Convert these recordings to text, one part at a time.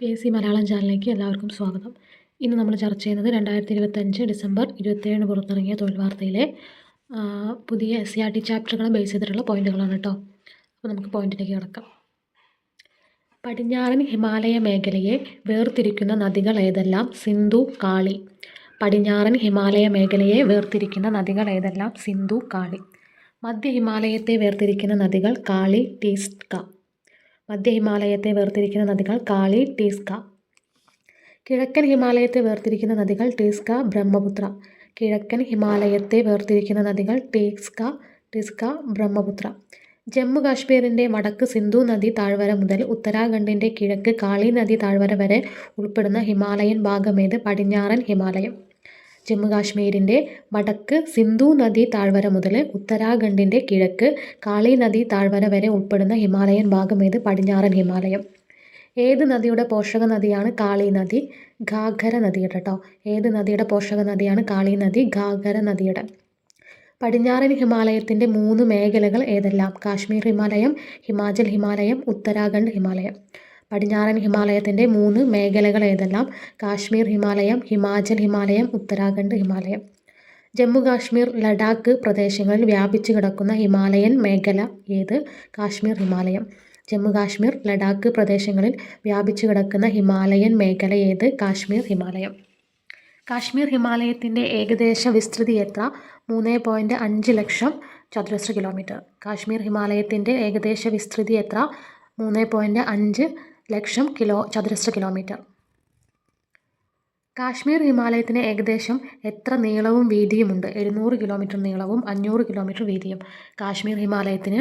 PSC Malayalam ചാനലിലേക്ക് എല്ലാവർക്കും സ്വാഗതം. ഇന്ന് നമ്മൾ ചർച്ച ചെയ്യുന്നത് 2025 ഡിസംബർ 27 പുറത്തിറങ്ങിയ തൊഴിൽ വാർത്തയിലെ പുതിയ SCERT ചാപ്റ്ററുകളെ ബേസ് ചെയ്തിട്ടുള്ള പോയിന്റുകളാണ് കേട്ടോ. അപ്പോൾ നമുക്ക് പോയിന്റിലേക്ക് കിടക്കാം. പടിഞ്ഞാറൻ ഹിമാലയ മേഖലയെ വേർതിരിക്കുന്ന നദികൾ ഏതെല്ലാം? സിന്ധു, കാളി. പടിഞ്ഞാറൻ ഹിമാലയ മേഖലയെ വേർതിരിക്കുന്ന നദികൾ ഏതെല്ലാം? സിന്ധു, കാളി. മധ്യ ഹിമാലയത്തെ വേർതിരിക്കുന്ന നദികൾ കാളി, ടീസ്ക. മധ്യ ഹിമാലയത്തെ വേർതിരിക്കുന്ന നദികൾ കാളി, ടീസ്ക. കിഴക്കൻ ഹിമാലയത്തെ വേർതിരിക്കുന്ന നദികൾ ടീസ്ക, ബ്രഹ്മപുത്ര. കിഴക്കൻ ഹിമാലയത്തെ വേർതിരിക്കുന്ന നദികൾ ടീസ്ക, ബ്രഹ്മപുത്ര. ജമ്മു കാശ്മീരിൻ്റെ വടക്ക് സിന്ധു നദി താഴ്വര മുതൽ ഉത്തരാഖണ്ഡിൻ്റെ കിഴക്ക് കാളി നദി താഴ്വര വരെ ഉൾപ്പെടുന്ന ഹിമാലയൻ ഭാഗമേത്? പടിഞ്ഞാറൻ ഹിമാലയം. ജമ്മു കാശ്മീരിൻ്റെ വടക്ക് സിന്ധു നദി താഴ്വര മുതൽ ഉത്തരാഖണ്ഡിൻ്റെ കിഴക്ക് കാളി നദി താഴ്വര വരെ ഉൾപ്പെടുന്ന ഹിമാലയൻ ഭാഗമേത്? പടിഞ്ഞാറൻ ഹിമാലയം. ഏത് നദിയുടെ പോഷക നദിയാണ് കാളി നദി? ഘാഘര നദിയുടെ കേട്ടോ. ഏത് നദിയുടെ പോഷക നദിയാണ് കാളി നദി? ഘാഘര നദിയുടെ. പടിഞ്ഞാറൻ ഹിമാലയത്തിൻ്റെ 3 മേഖലകൾ ഏതെല്ലാം? കാശ്മീർ ഹിമാലയം, ഹിമാചൽ ഹിമാലയം, ഉത്തരാഖണ്ഡ് ഹിമാലയം. പടിഞ്ഞാറൻ ഹിമാലയത്തിൻ്റെ 3 മേഖലകൾ ഏതെല്ലാം? കാശ്മീർ ഹിമാലയം, ഹിമാചൽ ഹിമാലയം, ഉത്തരാഖണ്ഡ് ഹിമാലയം. ജമ്മു കാശ്മീർ, ലഡാക്ക് പ്രദേശങ്ങളിൽ വ്യാപിച്ചു കിടക്കുന്ന ഹിമാലയൻ മേഖല ഏത്? കാശ്മീർ ഹിമാലയം. ജമ്മു കാശ്മീർ, ലഡാക്ക് പ്രദേശങ്ങളിൽ വ്യാപിച്ചു കിടക്കുന്ന ഹിമാലയൻ മേഖല ഏത്? കാശ്മീർ ഹിമാലയം. കാശ്മീർ ഹിമാലയത്തിൻ്റെ ഏകദേശ വിസ്തൃതി എത്ര? 3.5 ലക്ഷം ചതുരശ്ര കിലോമീറ്റർ. കാശ്മീർ ഹിമാലയത്തിൻ്റെ ഏകദേശ വിസ്തൃതി എത്ര? 3.5 ലക്ഷം ചതുരശ്ര കിലോമീറ്റർ. കാശ്മീർ ഹിമാലയത്തിന് ഏകദേശം എത്ര നീളവും വീതിയുമുണ്ട്? 700 കിലോമീറ്റർ നീളവും 500 കിലോമീറ്റർ വീതിയും. കാശ്മീർ ഹിമാലയത്തിന്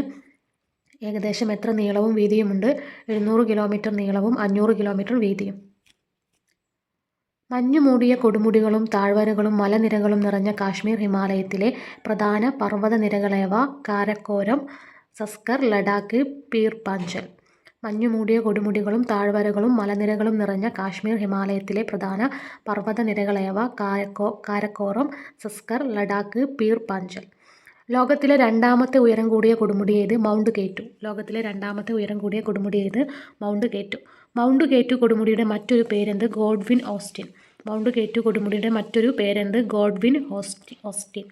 ഏകദേശം എത്ര നീളവും വീതിയുമുണ്ട്? 700 കിലോമീറ്റർ നീളവും 500 കിലോമീറ്റർ വീതിയും. മഞ്ഞുമൂടിയ കൊടുമുടികളും താഴ്വരകളും മലനിരകളും നിറഞ്ഞ കാശ്മീർ ഹിമാലയത്തിലെ പ്രധാന പർവ്വതനിരകളേവ? കാരക്കോരം, സസ്കർ, ലഡാക്ക്, പീർ പാഞ്ചൽ. മഞ്ഞുമൂടിയ കൊടുമുടികളും താഴ്വരകളും മലനിരകളും നിറഞ്ഞ കാശ്മീർ ഹിമാലയത്തിലെ പ്രധാന പർവ്വതനിരകളേവ? കാരക്കോറം, സസ്കർ, ലഡാക്ക്, പീർ പാഞ്ചൽ. ലോകത്തിലെ രണ്ടാമത്തെ ഉയരം കൂടിയ കൊടുമുടി ഏത്? Mount K2. ലോകത്തിലെ രണ്ടാമത്തെ ഉയരം കൂടിയ കൊടുമുടി ഏത്? Mount K2. മൗണ്ട് കെ2 കൊടുമുടിയുടെ മറ്റൊരു പേരെന്ത്? Godwin Austin. മൗണ്ട് കെ2 കൊടുമുടിയുടെ മറ്റൊരു പേരെന്ത്? Godwin Austin.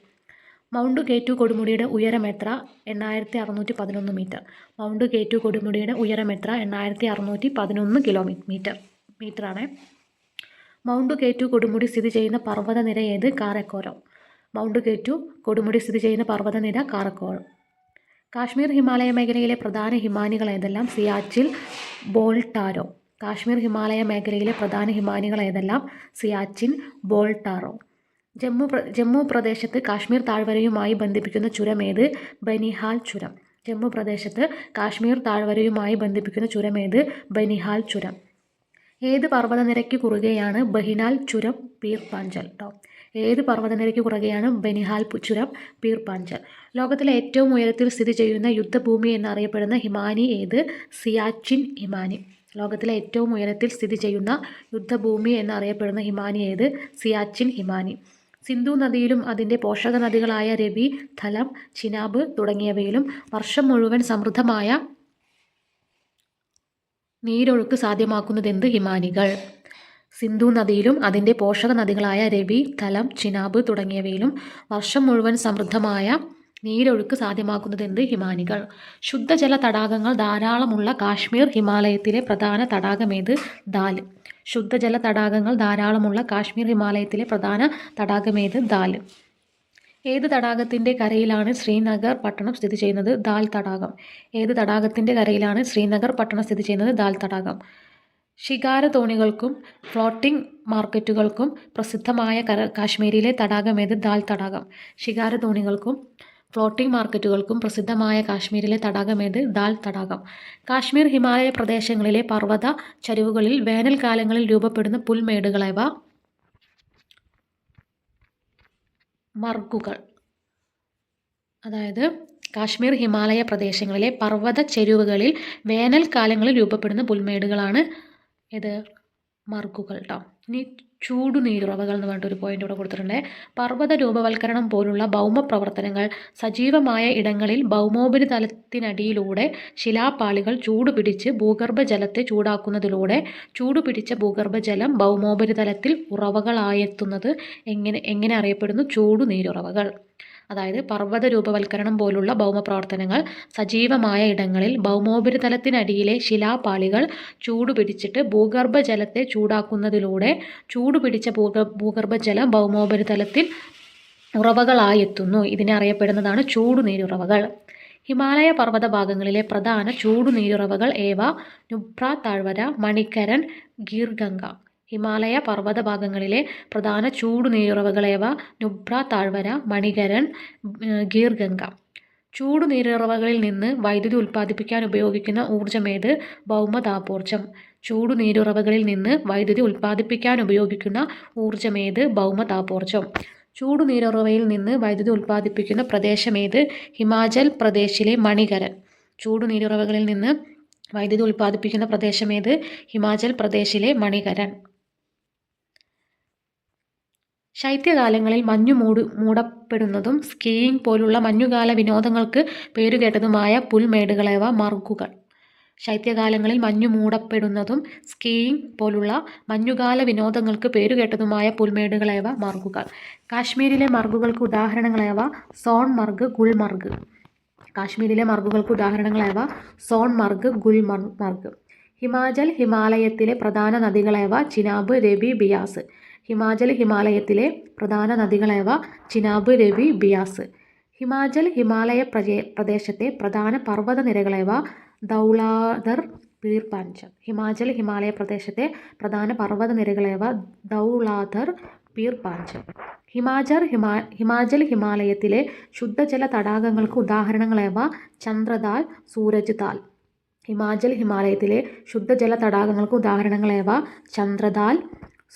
മൗണ്ട് കെ2 കൊടുമുടിയുടെ ഉയരം എത്ര? 8611 മീറ്റർ. മൗണ്ട് കെ2 കൊടുമുടിയുടെ ഉയരം എത്ര? 8611 മീറ്ററാണ്. മൗണ്ട് കെ2 കൊടുമുടി സ്ഥിതി ചെയ്യുന്ന പർവ്വതനിര ഏത്? കാരക്കോരം. മൗണ്ട് കെ2 കൊടുമുടി സ്ഥിതി ചെയ്യുന്ന പർവ്വതനിര കാരക്കോറം. കാശ്മീർ ഹിമാലയ മേഖലയിലെ പ്രധാന ഹിമാനികൾ ഏതെല്ലാം? സിയാച്ചിൻ, ബോൾട്ടാരോ. കാശ്മീർ ഹിമാലയ മേഖലയിലെ പ്രധാന ഹിമാനികൾ ഏതെല്ലാം? സിയാച്ചിൻ, ബോൾട്ടാരോ. ജമ്മു പ്രദേശത്ത് കാശ്മീർ താഴ്വരയുമായി ബന്ധിപ്പിക്കുന്ന ചുരം ഏത്? ബനിഹാൽ ചുരം. ജമ്മു പ്രദേശത്ത് കാശ്മീർ താഴ്വരയുമായി ബന്ധിപ്പിക്കുന്ന ചുരം ഏത്? ബനിഹാൽ ചുരം. ഏത് പർവ്വതനിരയ്ക്ക് കുറുകെയാണ് ബനിഹാൽ ചുരം? പീർ പാഞ്ചൽ കേട്ടോ. ഏത് പർവ്വതനിരയ്ക്ക് കുറുകെയാണ് ബനിഹാൽ ചുരം? പീർ പാഞ്ചൽ. ലോകത്തിലെ ഏറ്റവും ഉയരത്തിൽ സ്ഥിതി ചെയ്യുന്ന യുദ്ധഭൂമി എന്നറിയപ്പെടുന്ന ഹിമാനി ഏത്? സിയാച്ചിൻ ഹിമാനി. ലോകത്തിലെ ഏറ്റവും ഉയരത്തിൽ സ്ഥിതി ചെയ്യുന്ന യുദ്ധഭൂമി എന്നറിയപ്പെടുന്ന ഹിമാനി ഏത്? സിയാച്ചിൻ ഹിമാനി. സിന്ധു നദിയിലും അതിൻ്റെ പോഷക നദികളായ രവി, ഥലം, ചിനാബ് തുടങ്ങിയവയിലും വർഷം മുഴുവൻ സമൃദ്ധമായ നീരൊഴുക്ക് സാധ്യമാക്കുന്നതെന്ത്? ഹിമാനികൾ. സിന്ധു നദിയിലും അതിൻ്റെ പോഷക നദികളായ രവി, ഥലം, ചിനാബ് തുടങ്ങിയവയിലും വർഷം മുഴുവൻ സമൃദ്ധമായ നീരൊഴുക്ക് സാധ്യമാക്കുന്നതെന്ത്? ഹിമാനികൾ. ശുദ്ധജല തടാകങ്ങൾ ധാരാളമുള്ള കാശ്മീർ ഹിമാലയത്തിലെ പ്രധാന തടാകമേത്? ദാൽ. ശുദ്ധജല തടാകങ്ങൾ ധാരാളമുള്ള കാശ്മീർ ഹിമാലയത്തിലെ പ്രധാന തടാകമേത്? ദാൽ. ഏത് തടാകത്തിൻ്റെ കരയിലാണ് ശ്രീനഗർ പട്ടണം സ്ഥിതി ചെയ്യുന്നത്? ദാൽ തടാകം. ഏത് തടാകത്തിൻ്റെ കരയിലാണ് ശ്രീനഗർ പട്ടണം സ്ഥിതി ചെയ്യുന്നത്? ദാൽ തടാകം. ഷികാര തോണികൾക്കും ഫ്ലോട്ടിംഗ് മാർക്കറ്റുകൾക്കും പ്രസിദ്ധമായ കാശ്മീരിലെ തടാകമേത്? ദാൽ തടാകം. ഷികാര തോണികൾക്കും ഫ്ലോട്ടിംഗ് മാർക്കറ്റുകൾക്കും പ്രസിദ്ധമായ കാശ്മീരിലെ തടാകമേത്? ദാൽ തടാകം. കാശ്മീർ ഹിമാലയ പ്രദേശങ്ങളിലെ പർവ്വത ചരിവുകളിൽ വേനൽക്കാലങ്ങളിൽ രൂപപ്പെടുന്ന പുൽമേടുകളേവ? മർഗുകൾ. അതായത് കാശ്മീർ ഹിമാലയ പ്രദേശങ്ങളിലെ പർവ്വത ചരിവുകളിൽ വേനൽക്കാലങ്ങളിൽ രൂപപ്പെടുന്ന പുൽമേടുകളാണ് ഇത്? മർഗുകൾ കേട്ടോ. ഇനി ചൂടുനീരുറവകൾ എന്ന് പറഞ്ഞിട്ടൊരു പോയിന്റ് ഇവിടെ കൊടുത്തിട്ടുണ്ട്. പർവ്വത രൂപവൽക്കരണം പോലുള്ള ഭൗമ പ്രവർത്തനങ്ങൾ സജീവമായ ഇടങ്ങളിൽ ഭൗമോപരിതലത്തിനടിയിലൂടെ ശിലാപാളികൾ ചൂടുപിടിച്ച് ഭൂഗർഭജലത്തെ ചൂടാക്കുന്നതിലൂടെ ചൂടുപിടിച്ച ഭൂഗർഭജലം ഭൗമോപരിതലത്തിൽ ഉറവകളായെത്തുന്നത് എങ്ങനെ അറിയപ്പെടുന്നു? ചൂടുനീരുറവകൾ. അതായത് പർവ്വത രൂപവൽക്കരണം പോലുള്ള ഭൗമപ്രവർത്തനങ്ങൾ സജീവമായ ഇടങ്ങളിൽ ഭൗമോപരിതലത്തിനടിയിലെ ശിലാപാളികൾ ചൂടുപിടിച്ചിട്ട് ഭൂഗർഭജലത്തെ ചൂടാക്കുന്നതിലൂടെ ചൂടുപിടിച്ച ഭൂഗർഭജലം ഭൗമോപരിതലത്തിൽ ഉറവകളായെത്തുന്നു. ഇതിനെ അറിയപ്പെടുന്നതാണ് ചൂടുനീരുറവകൾ. ഹിമാലയ പർവ്വത ഭാഗങ്ങളിലെ പ്രധാന ചൂടുനീരുറവകൾ ഏവ? നുബ്ര താഴ്വര, മണിക്കരൻ, ഗീർഗംഗ. ഹിമാലയ പർവ്വത ഭാഗങ്ങളിലെ പ്രധാന ചൂടുനീരുറവകളേവ? നുബ്ര താഴ്വര, മണികരൻ, ഗീർഗംഗ. ചൂടുനീരുറവകളിൽ നിന്ന് വൈദ്യുതി ഉൽപ്പാദിപ്പിക്കാൻ ഉപയോഗിക്കുന്ന ഊർജ്ജമേത്? ഭൗമതാപോർജ്ജം. ചൂടുനീരുറവകളിൽ നിന്ന് വൈദ്യുതി ഉൽപ്പാദിപ്പിക്കാൻ ഉപയോഗിക്കുന്ന ഊർജ്ജമേത്? ഭൗമതാപോർജ്ജം. ചൂടുനീരുറവയിൽ നിന്ന് വൈദ്യുതി ഉൽപ്പാദിപ്പിക്കുന്ന പ്രദേശമേത്? ഹിമാചൽ പ്രദേശിലെ മണികരൻ. ചൂടുനീരുറവകളിൽ നിന്ന് വൈദ്യുതി ഉൽപ്പാദിപ്പിക്കുന്ന പ്രദേശമേത്? ഹിമാചൽ പ്രദേശിലെ മണികരൻ. ശൈത്യകാലങ്ങളിൽ മഞ്ഞു മൂടപ്പെടുന്നതും സ്കീയിങ് പോലുള്ള മഞ്ഞുകാല വിനോദങ്ങൾക്ക് പേരുകേട്ടതുമായ പുൽമേടുകളേവ? മർഗുകൾ. ശൈത്യകാലങ്ങളിൽ മഞ്ഞു മൂടപ്പെടുന്നതും സ്കീയിങ് പോലുള്ള മഞ്ഞുകാല വിനോദങ്ങൾക്ക് പേരുകേട്ടതുമായ പുൽമേടുകളേവ? മർഗുകൾ. കാശ്മീരിലെ മർഗുകൾക്ക് ഉദാഹരണങ്ങളേവ? സോൺമർഗ്, ഗുൽമർഗ്. കാശ്മീരിലെ മർഗുകൾക്ക് ഉദാഹരണങ്ങളേവ? സോൺമർഗ്, ഗുൽമർഗ്. ഹിമാലയത്തിലെ പ്രധാന നദികളേവ? ചിനാബ്, രവി, ബിയാസ്. ഹിമാലയത്തിലെ പ്രധാന നദികളേവ? ചിനാബ്, രവി, ബിയാസ്. ഹിമാലയ പ്രദേശത്തെ പ്രധാന പർവ്വത നിരകളേവ? ധൗളാധർ, പീർ പാഞ്ചം. ഹിമാലയ പ്രദേശത്തെ പ്രധാന പർവ്വത നിരകളേവ? ധൗളാധർ, പീർ പാഞ്ചം. ഹിമാലയത്തിലെ ശുദ്ധജല തടാകങ്ങൾക്ക് ഉദാഹരണങ്ങളേവ? ചന്ദ്രതാൽ, സൂരജ് താൽ. ഹിമാലയത്തിലെ ശുദ്ധജല തടാകങ്ങൾക്ക് ഉദാഹരണങ്ങളേവ? ചന്ദ്രതാൽ,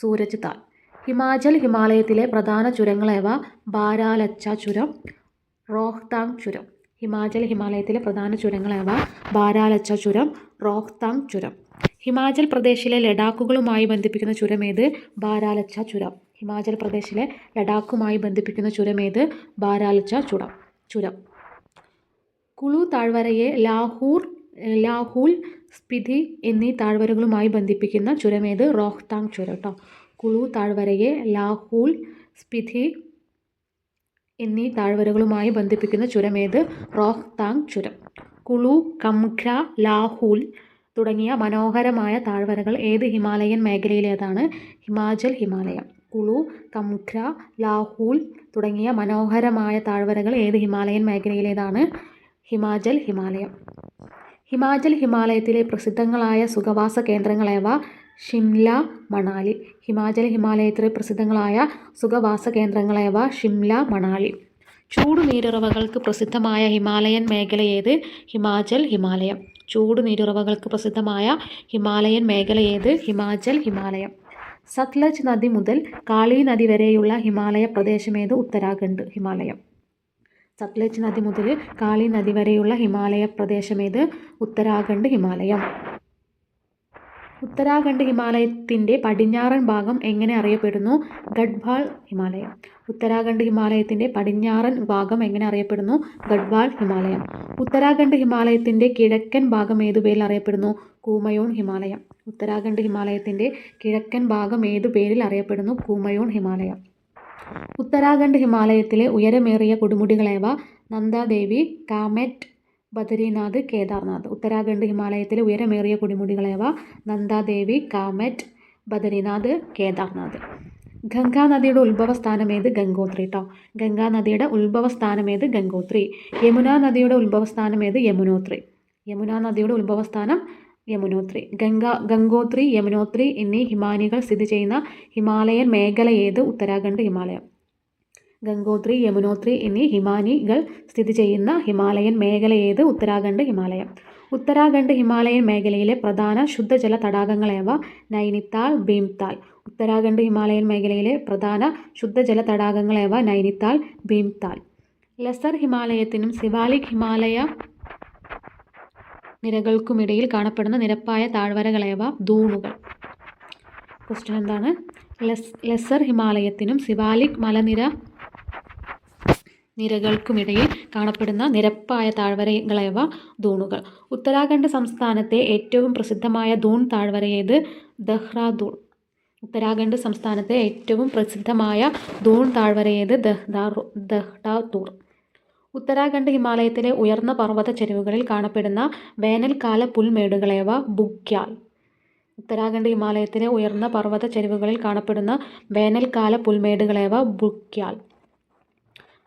സൂരജ് താൽ. ഹിമാലയത്തിലെ പ്രധാന ചുരങ്ങളേവ? ബാരാലച്ച ചുരം, റോഹ്താങ് ചുരം. ഹിമാലയത്തിലെ പ്രധാന ചുരങ്ങളേവ? ബാരാലച്ച ചുരം, റോഹ്താങ് ചുരം. ഹിമാചൽ പ്രദേശിലെ ലഡാക്കുകളുമായി ബന്ധിപ്പിക്കുന്ന ചുരമേത്? ബാരാലച്ച ചുരം. ഹിമാചൽ പ്രദേശിലെ ലഡാക്കുമായി ബന്ധിപ്പിക്കുന്ന ചുരമേത്? ബാരാലച്ച ചുരം. കുളു താഴ്വരയെ ലാഹൂൽ, സ്പിതി എന്നീ താഴ്വരകളുമായി ബന്ധിപ്പിക്കുന്ന ചുരമേത്? റോഹ്താങ് ചുരം കേട്ടോ. കുളു താഴ്വരയെ ലാഹൂൽ, സ്പിതി എന്നീ താഴ്വരകളുമായി ബന്ധിപ്പിക്കുന്ന ചുരമേത്? റോഹ്താങ് ചുരം. കുളു, കംഗ്ര, ലാഹൂൽ തുടങ്ങിയ മനോഹരമായ താഴ്വരകൾ ഏത് ഹിമാലയൻ മേഖലയിലേതാണ്? ഹിമാചൽ ഹിമാലയം. കുളു, കംഗ്ര, ലാഹൂൽ തുടങ്ങിയ മനോഹരമായ താഴ്വരകൾ ഏത് ഹിമാലയൻ മേഖലയിലേതാണ്? ഹിമാചൽ ഹിമാലയം. ഹിമാലയത്തിലെ പ്രസിദ്ധങ്ങളായ സുഖവാസ കേന്ദ്രങ്ങളേവ? ഷിംല, മണാലി. ഹിമാലയത്തിലെ പ്രസിദ്ധങ്ങളായ സുഖവാസ കേന്ദ്രങ്ങളേവ? ഷിംല, മണാലി. ചൂടുനീരുറവകൾക്ക് പ്രസിദ്ധമായ ഹിമാലയൻ മേഖല ഏത്? ഹിമാചൽ ഹിമാലയം. ചൂടുനീരുറവകൾക്ക് പ്രസിദ്ധമായ ഹിമാലയൻ മേഖല ഏത്? ഹിമാചൽ ഹിമാലയം. സത്ലജ് നദി മുതൽ കാളി നദി വരെയുള്ള ഹിമാലയ പ്രദേശമേത്? ഉത്തരാഖണ്ഡ് ഹിമാലയം. സത്ലജ് നദി മുതൽ കാളി നദി വരെയുള്ള ഹിമാലയ പ്രദേശമേത്? ഉത്തരാഖണ്ഡ് ഹിമാലയം. ഉത്തരാഖണ്ഡ് ഹിമാലയത്തിൻ്റെ പടിഞ്ഞാറൻ ഭാഗം എങ്ങനെ അറിയപ്പെടുന്നു? ഗഡ്വാൾ ഹിമാലയം. ഉത്തരാഖണ്ഡ് ഹിമാലയത്തിൻ്റെ പടിഞ്ഞാറൻ ഭാഗം എങ്ങനെ അറിയപ്പെടുന്നു? ഗഡ്വാൾ ഹിമാലയം. ഉത്തരാഖണ്ഡ് ഹിമാലയത്തിൻ്റെ കിഴക്കൻ ഭാഗം ഏതു പേരിൽ അറിയപ്പെടുന്നു? കൂമയോൺ ഹിമാലയം. ഉത്തരാഖണ്ഡ് ഹിമാലയത്തിൻ്റെ കിഴക്കൻ ഭാഗം ഏതു പേരിൽ അറിയപ്പെടുന്നു? കൂമയോൺ ഹിമാലയം. ഉത്തരാഖണ്ഡ് ഹിമാലയത്തിലെ ഉയരമേറിയ കൊടുമുടികളേവ? നന്ദാദേവി, കാമെറ്റ്, ബദരിനാഥ്, കേദാർനാഥ്. ഉത്തരാഖണ്ഡ് ഹിമാലയത്തിലെ ഉയരമേറിയ കൊടുമുടികളേവ? നന്ദാദേവി, കാമെറ്റ്, ബദരിനാഥ്, കേദാർനാഥ്. ഗംഗാനദിയുടെ ഉത്ഭവസ്ഥാനമേത്? ഗംഗോത്രി കേട്ടോ. ഗംഗാനദിയുടെ ഉത്ഭവസ്ഥാനമേത്? ഗംഗോത്രി. യമുനാ നദിയുടെ ഉത്ഭവസ്ഥാനമേത്? യമുനോത്രി. യമുനാ നദിയുടെ ഉത്ഭവസ്ഥാനം യമുനോത്രി. ഗംഗോത്രി, യമുനോത്രി എന്നീ ഹിമാനികൾ സ്ഥിതി ചെയ്യുന്ന ഹിമാലയൻ മേഖല ഏത്? ഉത്തരാഖണ്ഡ് ഹിമാലയം. ഗംഗോത്രി, യമുനോത്രി എന്നീ ഹിമാനികൾ സ്ഥിതി ചെയ്യുന്ന ഹിമാലയൻ മേഖല ഏത്? ഉത്തരാഖണ്ഡ് ഹിമാലയം. ഉത്തരാഖണ്ഡ് ഹിമാലയൻ മേഖലയിലെ പ്രധാന ശുദ്ധജല തടാകങ്ങളേവ? നൈനിത്താൾ, ഭീംതാൽ. ഉത്തരാഖണ്ഡ് ഹിമാലയൻ മേഖലയിലെ പ്രധാന ശുദ്ധജല തടാകങ്ങളേവ? നൈനിത്താൾ, ഭീംതാൽ. ലെസർ ഹിമാലയത്തിനും സിവാലിക് ഹിമാലയ നിരകൾക്കുമിടയിൽ കാണപ്പെടുന്ന നിരപ്പായ താഴ്വരകളേവ? ദൂണുകൾ. ക്വസ്റ്റ്യൻ എന്താണ്? ലെസർ ഹിമാലയത്തിനും സിവാലിക് നിരകൾക്കുമിടയിൽ കാണപ്പെടുന്ന നിരപ്പായ താഴ്വരകളേവ ദൂണുകൾ. ഉത്തരാഖണ്ഡ് സംസ്ഥാനത്തെ ഏറ്റവും പ്രസിദ്ധമായ ദൂൺ താഴ്വര ഏത്? ദഹ്റാദൂൺ. ഉത്തരാഖണ്ഡ് സംസ്ഥാനത്തെ ഏറ്റവും പ്രസിദ്ധമായ ദൂൺ താഴ്വര ഏത്? ദഹ്റാദൂൺ. ഉത്തരാഖണ്ഡ് ഹിമാലയത്തിലെ ഉയർന്ന പർവ്വത ചരിവുകളിൽ കാണപ്പെടുന്ന വേനൽക്കാല പുൽമേടുകളേവ? ബുഗ്യാൽ. ഉത്തരാഖണ്ഡ് ഹിമാലയത്തിലെ ഉയർന്ന പർവ്വത ചരിവുകളിൽ കാണപ്പെടുന്ന വേനൽക്കാല പുൽമേടുകളേവ? ബുഗ്യാൽ.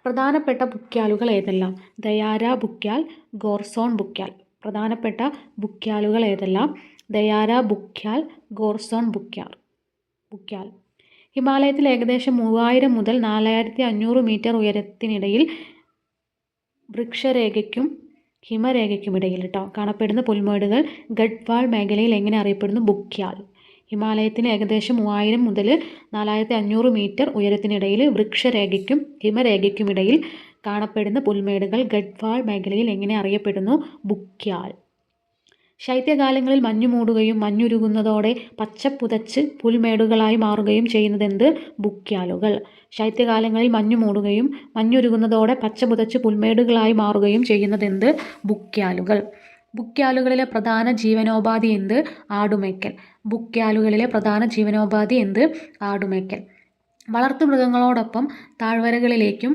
പ്രധാനപ്പെട്ട ബുഗ്യാലുകൾ ഏതെല്ലാം? ദയാര ബുഗ്യാൽ, ഗോർസോൺ ബുഗ്യാൽ. പ്രധാനപ്പെട്ട ബുഗ്യാലുകൾ ഏതെല്ലാം? ദയാര ബുഗ്യാൽ, ഗോർസോൺ ബുഗ്യാൽ. ഹിമാലയത്തിൽ ഏകദേശം 3000 മുതൽ 4500 മീറ്റർ ഉയരത്തിനിടയിൽ വൃക്ഷരേഖയ്ക്കും ഹിമരേഖയ്ക്കുമിടയിൽ കാണപ്പെടുന്ന പുൽമേടുകൾ ഗഡ്വാൾ മേഖലയിൽ എങ്ങനെ അറിയപ്പെടുന്നു? ബുഗ്യാൽ. ഹിമാലയത്തിന് ഏകദേശം 3000 മുതൽ 4500 മീറ്റർ ഉയരത്തിനിടയിൽ വൃക്ഷരേഖയ്ക്കും ഹിമരേഖയ്ക്കുമിടയിൽ കാണപ്പെടുന്ന പുൽമേടുകൾ ഗഡ്വാൾ മേഖലയിൽ എങ്ങനെ അറിയപ്പെടുന്നു? ബുഗ്യാൽ. ശൈത്യകാലങ്ങളിൽ മഞ്ഞു മൂടുകയും മഞ്ഞുരുകുന്നതോടെ പച്ചപ്പുതച്ച് പുൽമേടുകളായി മാറുകയും ചെയ്യുന്നതെന്ത്? ബുഗ്യാലുകൾ. ശൈത്യകാലങ്ങളിൽ മഞ്ഞു മൂടുകയും മഞ്ഞുരുകുന്നതോടെ പച്ചപുതച്ച് പുൽമേടുകളായി മാറുകയും ചെയ്യുന്നതെന്ത്? ബുഗ്യാലുകൾ. ബുഗ്യാലുകളിലെ പ്രധാന ജീവനോപാധി എന്ത്? ആടുമേയ്ക്കൽ. ബുഗ്യാലുകളിലെ പ്രധാന ജീവനോപാധി എന്ത്? ആടുമേയ്ക്കൽ. വളർത്തുമൃഗങ്ങളോടൊപ്പം താഴ്വാരങ്ങളിലേക്കും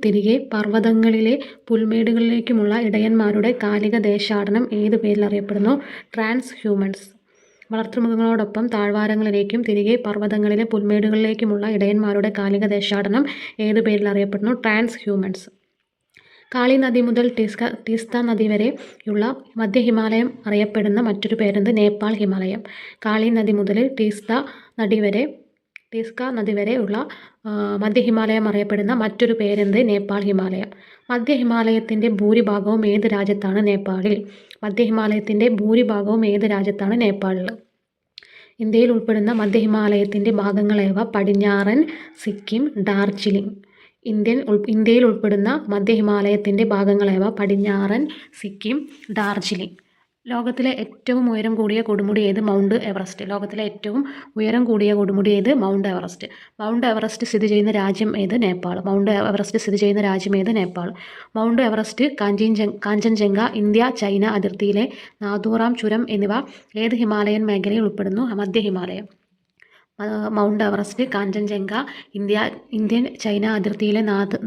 തിരികെ പർവ്വതങ്ങളിലെ പുൽമേടുകളിലേക്കുമുള്ള ഇടയന്മാരുടെ കാലിക ദേശാടനം ഏതു പേരിൽ അറിയപ്പെടുന്നു? Trans humans. വളർത്തുമൃഗങ്ങളോടൊപ്പം താഴ്വാരങ്ങളിലേക്കും തിരികെ പർവ്വതങ്ങളിലെ പുൽമേടുകളിലേക്കുമുള്ള ഇടയന്മാരുടെ കാലിക ദേശാടനം ഏതു പേരിൽ അറിയപ്പെടുന്നു? Trans humans. കാളി നദി മുതൽ ടീസ്ത നദി വരെയുള്ള മധ്യ ഹിമാലയം അറിയപ്പെടുന്ന മറ്റൊരു പേരെന്ത്? നേപ്പാൾ ഹിമാലയം. കാളി നദി മുതൽ ടീസ്ക നദി വരെയുള്ള മധ്യ ഹിമാലയം അറിയപ്പെടുന്ന മറ്റൊരു പേരെന്ത്? നേപ്പാൾ ഹിമാലയം. മധ്യ ഹിമാലയത്തിൻ്റെ ഭൂരിഭാഗവും ഏത് രാജ്യത്താണ്? നേപ്പാളിൽ. മധ്യ ഹിമാലയത്തിൻ്റെ ഭൂരിഭാഗവും ഏത് രാജ്യത്താണ്? നേപ്പാളിൽ. ഇന്ത്യയിൽ ഉൾപ്പെടുന്ന മധ്യ ഹിമാലയത്തിൻ്റെ ഭാഗങ്ങളേവ? പടിഞ്ഞാറൻ സിക്കിം, ഡാർജിലിംഗ്. ഇന്ത്യയിൽ ഉൾപ്പെടുന്ന മധ്യ ഹിമാലയത്തിൻ്റെ ഭാഗങ്ങളേവ? പടിഞ്ഞാറൻ സിക്കിം, ഡാർജിലിംഗ്. ലോകത്തിലെ ഏറ്റവും ഉയരം കൂടിയ കൊടുമുടി ഏത്? Mount Everest. ലോകത്തിലെ ഏറ്റവും ഉയരം കൂടിയ കൊടുമുടി ഏത്? Mount Everest. മൗണ്ട് എവറസ്റ്റ് സ്ഥിതി ചെയ്യുന്ന രാജ്യം ഏത്? നേപ്പാൾ. മൗണ്ട് എവറസ്റ്റ് സ്ഥിതി ചെയ്യുന്ന രാജ്യം ഏത്? Nepal. Mount Everest, Kanchenjunga, India China അതിർത്തിയിലെ നാഥൂറാം ചുരം എന്നിവ ഏത് ഹിമാലയൻ മേഖലയിൽ ഉൾപ്പെടുന്നു? മധ്യ ഹിമാലയം. Mount Everest, Kanchenjunga, Indian China അതിർത്തിയിലെ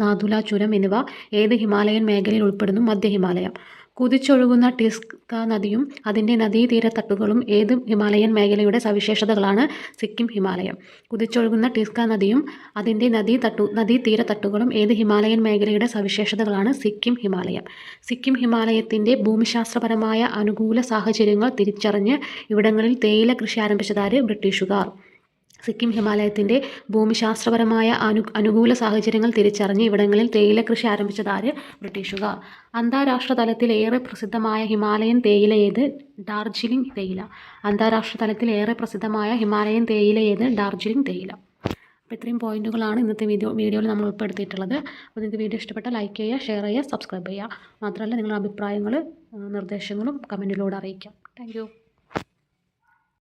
നാഥുല ചുരം എന്നിവ ഏത് ഹിമാലയൻ മേഖലയിൽ ഉൾപ്പെടുന്നു? മധ്യ ഹിമാലയം. കുതിച്ചൊഴുകുന്ന ടീസ്ക നദിയും അതിൻ്റെ നദീതീരത്തട്ടുകളും ഏത് ഹിമാലയൻ മേഖലയുടെ സവിശേഷതകളാണ്? സിക്കിം ഹിമാലയം. കുതിച്ചൊഴുകുന്ന ടീസ്ക നദിയും അതിൻ്റെ നദീതീരത്തട്ടുകളും ഏത് ഹിമാലയൻ മേഖലയുടെ സവിശേഷതകളാണ്? സിക്കിം ഹിമാലയം. സിക്കിം ഹിമാലയത്തിൻ്റെ ഭൂമിശാസ്ത്രപരമായ അനുകൂല സാഹചര്യങ്ങൾ തിരിച്ചറിഞ്ഞ് ഇവിടങ്ങളിൽ തേയില കൃഷി ആരംഭിച്ചതാര്? ബ്രിട്ടീഷുകാർ. സിക്കിം ഹിമാലയത്തിൻ്റെ ഭൂമിശാസ്ത്രപരമായ അനുകൂല സാഹചര്യങ്ങൾ തിരിച്ചറിഞ്ഞ് ഇവിടങ്ങളിൽ തേയില കൃഷി ആരംഭിച്ചതാര്? ബ്രിട്ടീഷുകാർ. അന്താരാഷ്ട്ര തലത്തിൽ ഏറെ പ്രസിദ്ധമായ ഹിമാലയൻ തേയില ഏത്? ഡാർജിലിംഗ് തേയില. അന്താരാഷ്ട്ര തലത്തിൽ ഏറെ പ്രസിദ്ധമായ ഹിമാലയൻ തേയില ഏത്? ഡാർജിലിംഗ് തേയില. അപ്പോൾ ഇത്രയും പോയിന്റുകളാണ് ഇന്നത്തെ വീഡിയോയിൽ നമ്മൾ ഉൾപ്പെടുത്തിയിട്ടുള്ളത്. അപ്പോൾ നിങ്ങൾക്ക് വീഡിയോ ഇഷ്ടപ്പെട്ടാൽ ലൈക്ക് ചെയ്യുക, ഷെയർ ചെയ്യുക, സബ്സ്ക്രൈബ് ചെയ്യുക. മാത്രമല്ല നിങ്ങളുടെ അഭിപ്രായങ്ങൾ നിർദ്ദേശങ്ങളും കമൻറ്റിലൂടെ അറിയിക്കാം. താങ്ക്